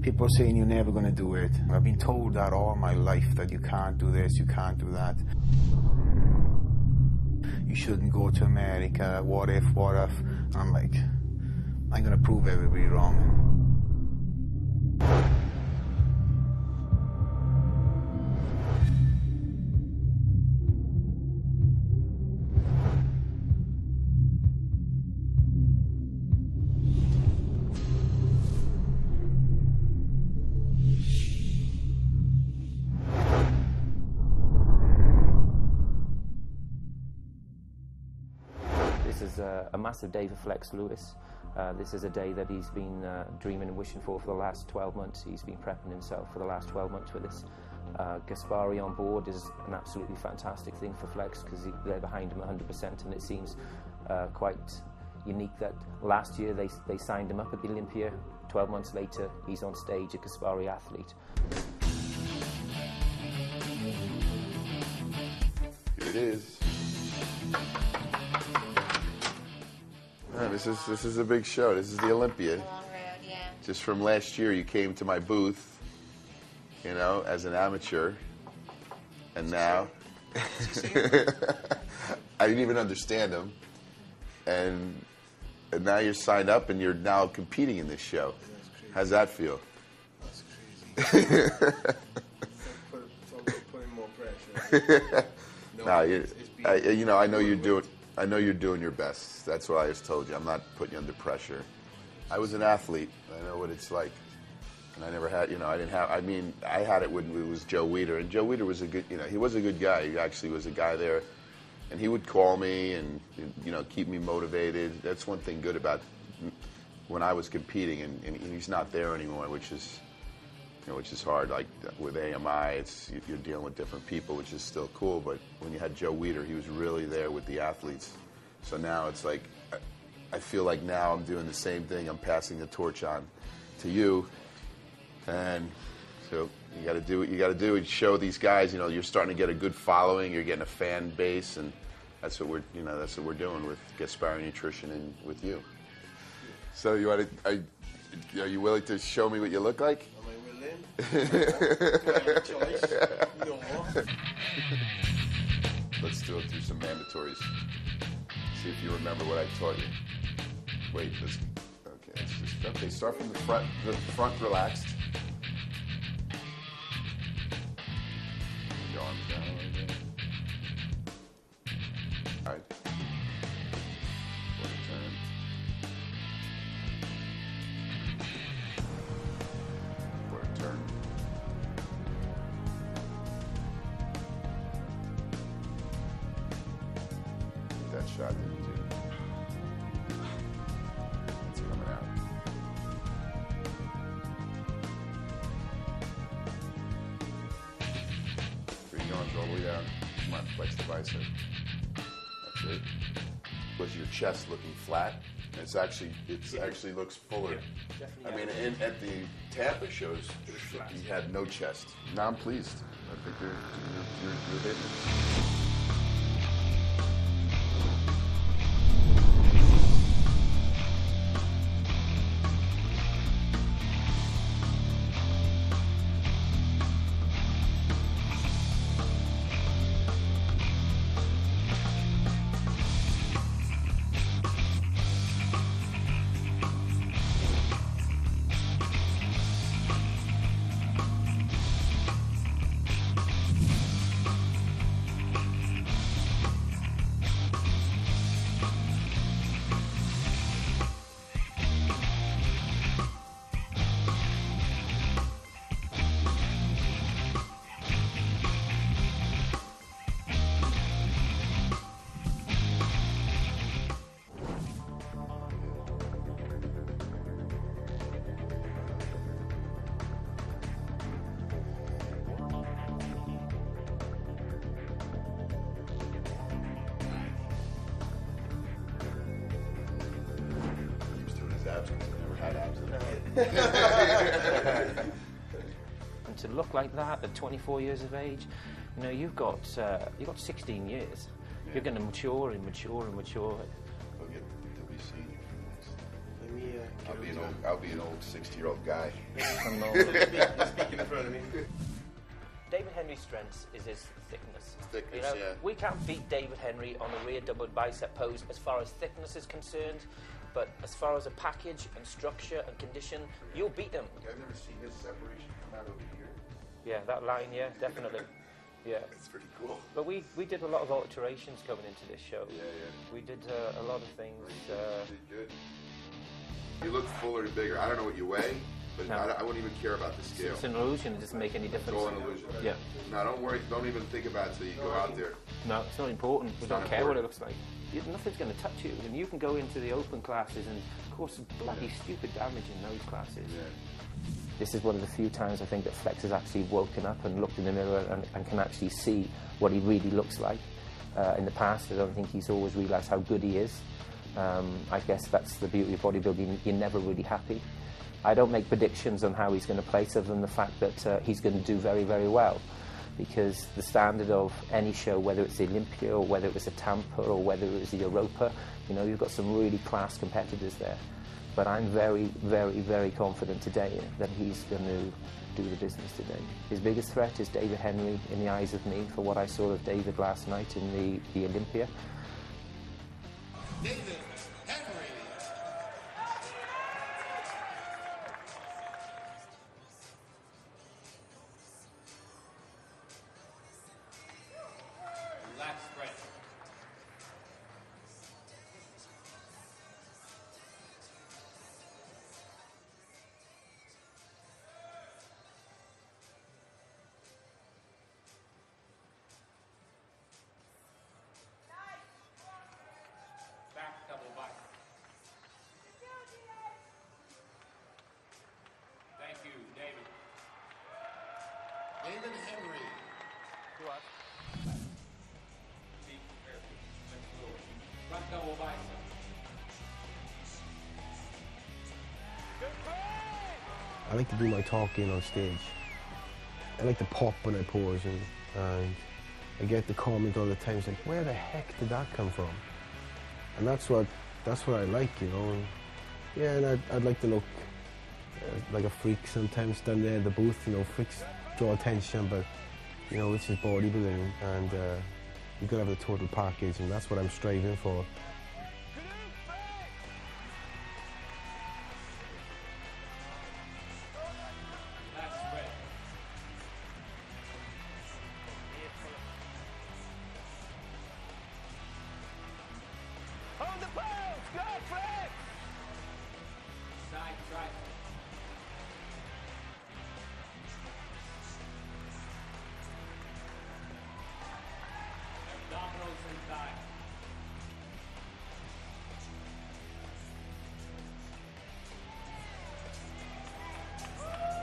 People are saying you're never going to do it. I've been told that all my life, that you can't do this, you can't do that. You shouldn't go to America, what if, what if? I'm like, I'm going to prove everybody wrong. This is a massive day for Flex Lewis. This is a day that he's been dreaming and wishing for the last 12 months. He's been prepping himself for the last 12 months for this. Gaspari on board is an absolutely fantastic thing for Flex because they're behind him 100%, and it seems quite unique that last year they signed him up at the Olympia. 12 months later, he's on stage, a Gaspari athlete. Here it is. This is a big show. This is the Olympia. Long road, yeah. Just from last year, you came to my booth, you know, as an amateur, and now I didn't even understand them, and now you're signed up, and you're now competing in this show. How's that feel? That's crazy. Putting more pressure. No, you know, I know you're doing your best. That's what I just told you. I'm not putting you under pressure. I was an athlete. I know what it's like. And I never had, you know, I had it when it was Joe Weider. And Joe Weider was a good, you know, he was a good guy. He actually was a guy there. And he would call me and, you know, keep me motivated. That's one thing good about when I was competing. And he's not there anymore, which is, you know, which is hard. Like with AMI, you're dealing with different people, which is still cool. But when you had Joe Weider, he was really there with the athletes. So now it's like, I feel like now I'm doing the same thing. I'm passing the torch on to you. And so you got to do what you got to do and show these guys, you know, you're starting to get a good following. You're getting a fan base. And that's what we're doing with Gaspari Nutrition and with you. So are you willing to show me what you look like? Let's do it through some mandatories. See if you remember what I taught you. Wait, okay, start from the front relaxed. Your arms down right there. All right. Quarter turn. Quarter turn. That shot didn't do. It's coming out. Bring your arms all the way down. Come on, flex the bicep. That's it. Was your chest looking flat? It actually looks fuller. I mean, at the Tampa shows, you had no chest. Now I'm pleased. I think you're hitting it. And to look like that at 24 years of age, you know, you've got 16 years. You're going to mature and mature and mature. Go get WC. Let me I'll be an I'll be an old 60-year-old guy. Speaking in front of me. David Henry's strength is his thickness. Thickness, You know, yeah. we can't beat David Henry on the rear double bicep pose as far as thickness is concerned, but as far as a package and structure and condition, you'll beat him. I've never seen this separation come out over here. Yeah, that line, yeah, definitely. Yeah. It's pretty cool. But we did a lot of alterations coming into this show. Yeah. We did a lot of things. Pretty good. You look fuller and bigger. I don't know what you weigh, but No. I wouldn't even care about the scale. It's an illusion. It doesn't make any It's difference. all an illusion. Yeah. No, don't worry. Don't even think about it till you go out there. No, it's not important. We don't not care what it important. looks like. Nothing's going to touch you. And you can go into the open classes and cause some bloody stupid damage in those classes. Yeah. This is one of the few times I think that Flex has actually woken up and looked in the mirror and can actually see what he really looks like. In the past, I don't think he's always realised how good he is. I guess that's the beauty of bodybuilding. You're never really happy. I don't make predictions on how he's going to place other than the fact that he's going to do very, very well. Because the standard of any show, whether it's the Olympia or whether it was a Tampa or whether it was the Europa, you know, you've got some really class competitors there. But I'm very, very, very confident today that he's going to do the business today. His biggest threat is David Henry in the eyes of me for what I saw of David last night in the Olympia. David Henry. Relax, Brett. Back double bicep. Thank you, David. David Henry. Feet prepared. Let's go. Front double bicep. I like to do my talking on stage. I like to pop when I pose, and I get the comment all the time, it's like, where the heck did that come from? And that's what I like, you know. And yeah, and I'd like to look like a freak sometimes down there in the booth, you know. Freaks draw attention, but you know, this is bodybuilding, and you've got to have the total package, and that's what I'm striving for. Relax, Brett. Hold the pose! Go, Flex! Side tricep. Abdominals and thighs.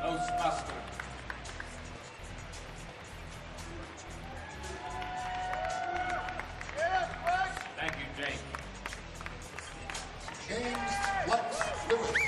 Nose muscle. Thank you, Jake. James Lex Lewis.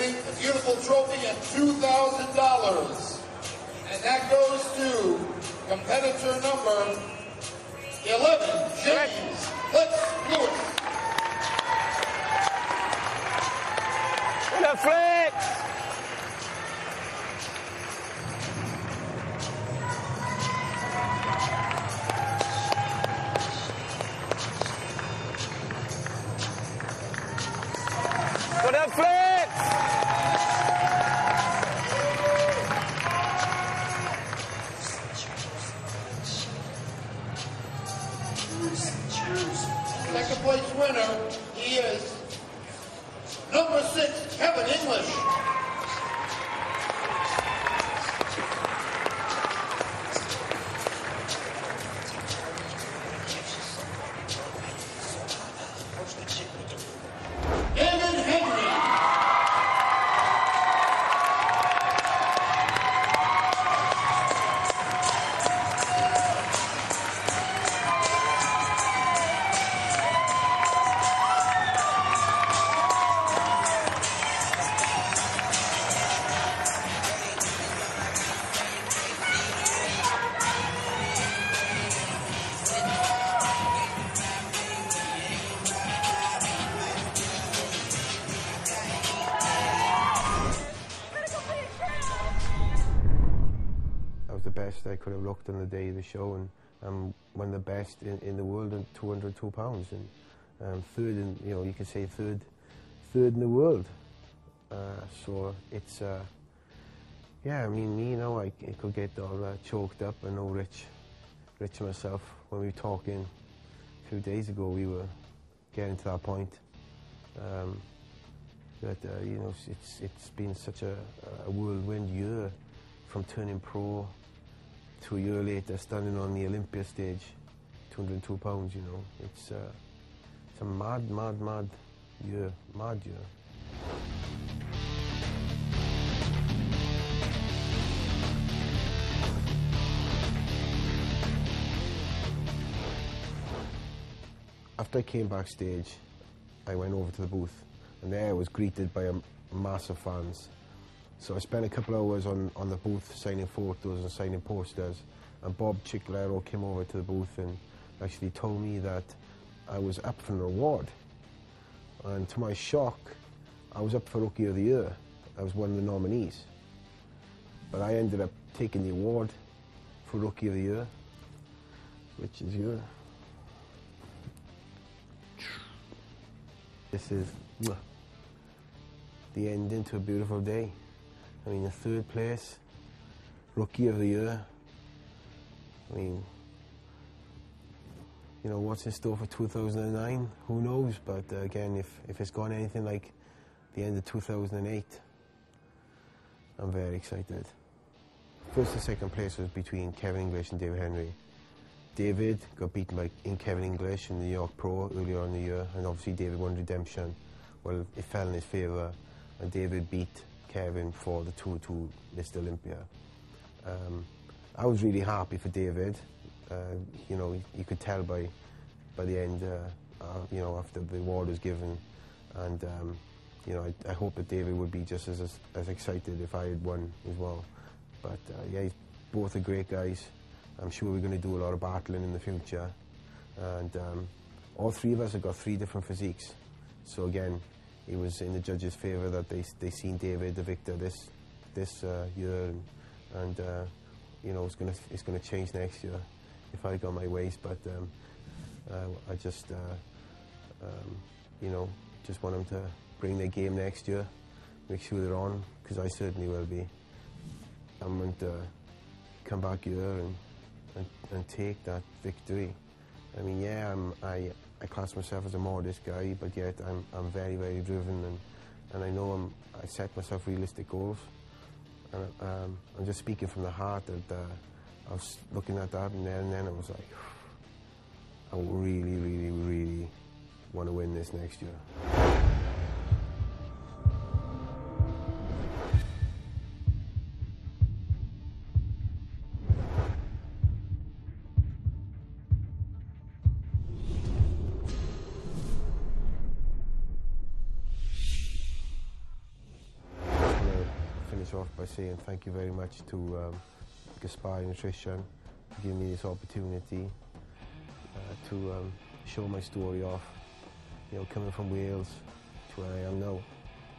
winning a beautiful trophy and $2,000. And that goes to competitor number 11, James Lewis. What up, Flex? What up, Flex? Second place winner, he is number 6, Kevin English. David Henry. The best I could have looked on the day of the show, and I'm one of the best in the world at 202 pounds, and third in, you know, you could say third in the world. So it's yeah, I mean, me, you know, I could get all choked up. I know Rich myself, when we were talking a few days ago, we were getting to that point. That you know, it's been such a whirlwind year, from turning pro to a year later standing on the Olympia stage, 202 pounds, you know. It's a mad year, mad year. After I came backstage, I went over to the booth, and there I was greeted by a mass of fans. So I spent a couple of hours on the booth signing photos and signing posters, and Bob Chicklero came over to the booth and actually told me that I was up for an award. And to my shock, I was up for Rookie of the Year. I was one of the nominees. But I ended up taking the award for Rookie of the Year, which is here. This is the ending to a beautiful day. I mean, the third place, Rookie of the Year. I mean, you know, what's in store for 2009? Who knows? But again, if it's gone anything like the end of 2008, I'm very excited. First and second place was between Kevin English and David Henry. David got beaten by Kevin English in the New York Pro earlier on in the year, and obviously David won redemption. Well, it fell in his favour, and David beat Kevin for the 202 Mr. Olympia. I was really happy for David. You know, you could tell by the end, you know, after the award was given, and you know, I hope that David would be just as excited if I had won as well. But yeah, both are great guys. I'm sure we're going to do a lot of battling in the future, and all three of us have got 3 different physiques. So again, it was in the judges' favour that they seen David the victor this year, and you know, it's gonna change next year if I got my ways. But I just you know, just want them to bring their game next year, make sure they're on, because I certainly will be. I'm going to come back here and take that victory. I mean, yeah, I class myself as a modest guy, but yet I'm very, very driven, and I know I set myself realistic goals. And I'm just speaking from the heart that I was looking at that, and then I was like, I really, really, really want to win this next year. finish off by saying thank you very much to Gaspari Nutrition for giving me this opportunity to show my story off. You know, coming from Wales to where I am now,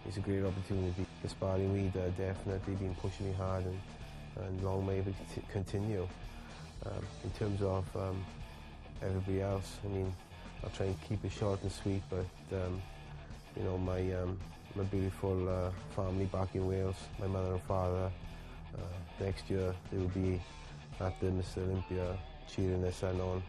it's a great opportunity. Gaspari and Weed have definitely been pushing me hard, and long may it continue. In terms of everybody else, I mean, I'll try and keep it short and sweet, but you know, my beautiful family back in Wales, my mother and father, next year they will be at the Mr. Olympia cheering their son on.